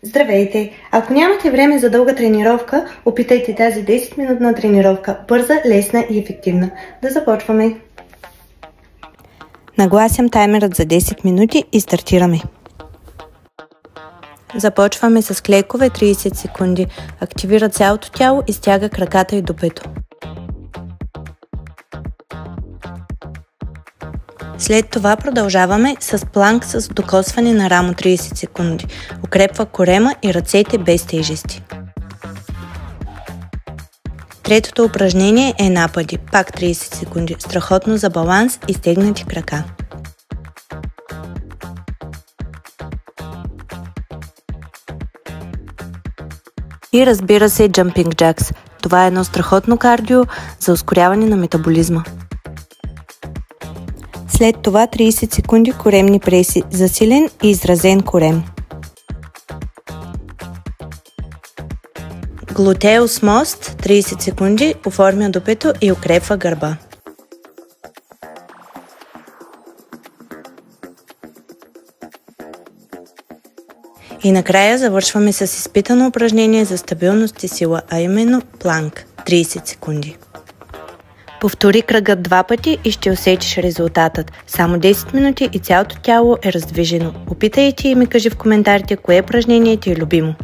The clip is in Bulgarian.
Здравейте! Ако нямате време за дълга тренировка, опитайте тази 10-минутна тренировка. Бърза, лесна и ефективна. Да започваме! Нагласям таймерът за 10 минути и стартираме. Започваме с клейкове 30 секунди. Активира цялото тяло и стяга краката и допето. След това продължаваме с планк с докосване на рамо 30 секунди. Укрепва корема и ръцете без тежести. Третото упражнение е напади, пак 30 секунди. Страхотно за баланс и стегнати крака. И разбира се, Jumping Jacks. Това е едно страхотно кардио за ускоряване на метаболизма. След това 30 секунди коремни преси за силен и изразен корем. Gluteus Most 30 секунди оформя допето и укрепва гърба. И накрая завършваме с изпитано упражнение за стабилност и сила, а именно планк 30 секунди. Повтори кръгът 2 пъти и ще усетиш резултатът. Само 10 минути и цялото тяло е раздвижено. Опитайте и ми кажи в коментарите кое упражнение ти е любимо.